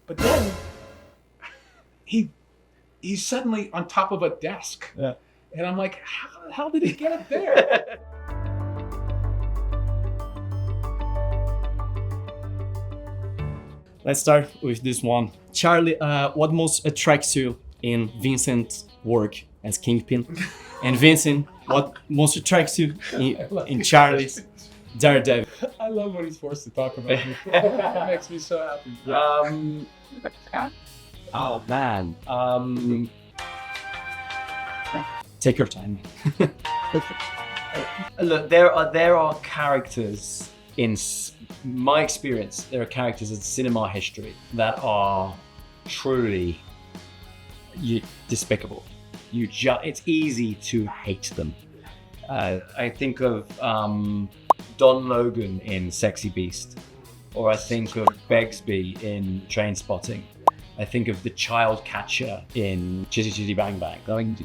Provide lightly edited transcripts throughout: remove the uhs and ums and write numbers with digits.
but then he's suddenly on top of a desk. Yeah. And I'm like, how the hell did he get up there? Let's start with this one. Charlie, what most attracts you in Vincent's work as Kingpin? And Vincent, what most attracts you in Charlie's Daredevil? I love when he's forced to talk about me. It makes me so happy. Oh man. Take your time. Look, there are characters in my experience. There are characters in cinema history that are truly despicable. It's easy to hate them. I think of Don Logan in Sexy Beast, or I think of Begsby in Trainspotting. I think of the child catcher in Chitty Chitty Bang Bang.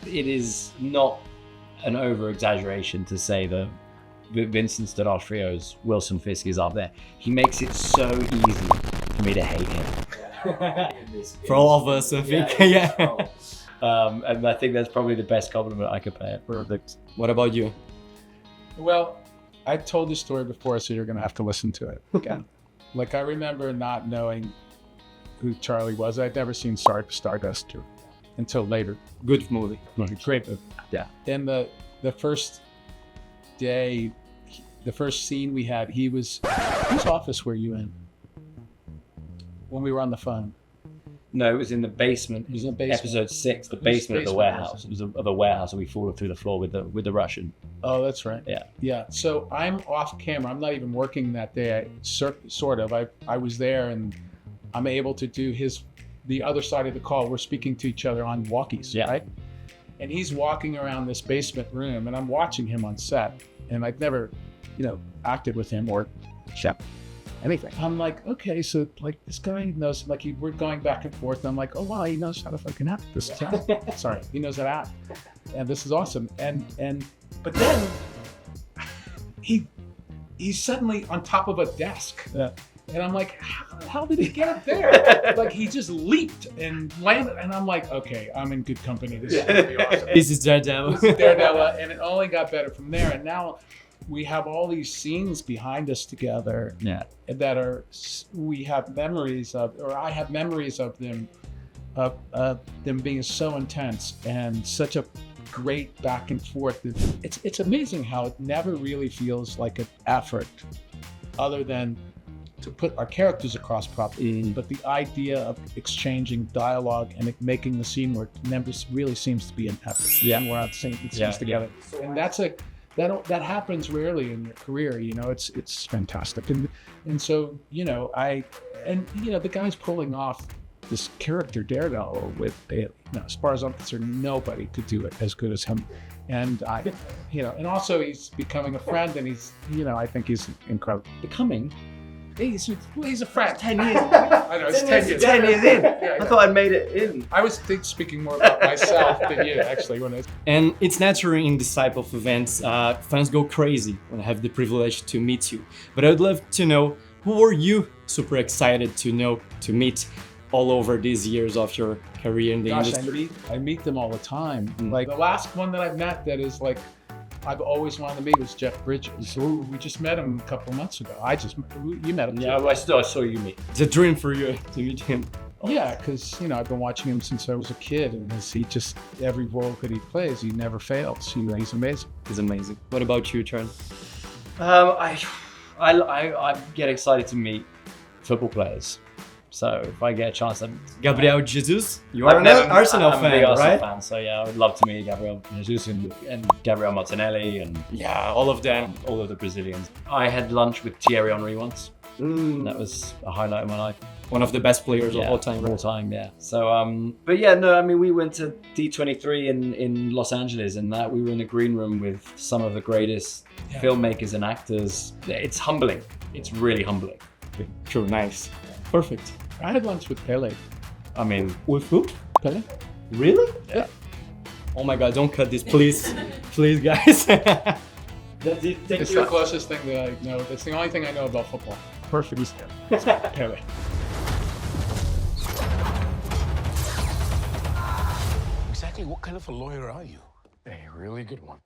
It is not an over-exaggeration to say that Vincent D'Onofrio's Wilson Fisk is up there. He makes it so easy for me to hate him. For all of us, I think. Yeah. And I think that's probably the best compliment I could pay. Perfect. What about you? Well, I told this story before, so you're going to have to listen to it again. Like, I remember not knowing who Charlie was. I'd never seen Stardust until later. Good movie. Great movie. Yeah. And the first day, the first scene we had, whose office were you in when we were on the phone? No, it was in the basement. It was in the basement. Episode 6, the basement of the warehouse. It was of the warehouse, and we fallen through the floor with the Russian. Oh, that's right. Yeah. Yeah. So I'm off camera. I'm not even working that day. Sort of. I was there, and I'm able to do the other side of the call. We're speaking to each other on walkies, yeah. Right? And he's walking around this basement room, and I'm watching him on set. And I've never, acted with him or anything. I'm like, okay, so like this guy knows, like we're going back and forth. And I'm like, oh wow, he knows how to fucking act. This is sorry, he knows how to act, and this is awesome. But then he's suddenly on top of a desk. Yeah. And I'm like, how the hell did he get up there? Like he just leaped and landed, and I'm like, okay, I'm in good company. This is gonna be awesome. This is Daredevil. And it only got better from there. And now we have all these scenes behind us together. Yeah. That we have memories of, or I have memories of them, them being so intense and such a great back and forth. It's amazing how it never really feels like an effort, other than to put our characters across properly. But the idea of exchanging dialogue and making the scene work never really seems to be an effort. Yeah. And we're out scenes together. Yeah. And that happens rarely in your career. It's fantastic. And so, the guy's pulling off this character Daredevil with, as far as I'm concerned, nobody could do it as good as him. And and also he's becoming a friend, and I think he's incredible. He's a friend. 10 years. I know, it's 10 years. 10 years in. Yeah. I thought I made it in. I was speaking more about myself than you, actually. And it's natural in this type of events. Fans go crazy when I have the privilege to meet you. But I'd love to know, who were you super excited to meet all over these years of your career in the industry? I meet them all the time. Like the last one that I've met that is like, I've always wanted to meet was Jeff Bridges. We just met him a couple of months ago. You met him too. Yeah, I saw you meet. It's a dream for you to meet him. Yeah, because I've been watching him since I was a kid, and every role that he plays, he never fails. He's amazing. He's amazing. What about you, Charlie? I get excited to meet football players. So if I get a chance, Gabriel Jesus, you are an Arsenal fan, right? I'm a big Arsenal fan, so yeah, I would love to meet Gabriel Jesus and Gabriel Martinelli and all of them, all of the Brazilians. I had lunch with Thierry Henry once. That was a highlight of my life. One of the best players of all time. Yeah. So, we went to D23 in Los Angeles, and we were in the green room with some of the greatest filmmakers and actors. It's humbling. It's really humbling. True, nice. Perfect. I had lunch with Pelé. With who? Pelé. Really? Yeah. Oh my God, don't cut this, please. Please, guys. It's the closest thing that I know. That's the only thing I know about football. perfect. It's Pelé. Exactly what kind of a lawyer are you? A really good one.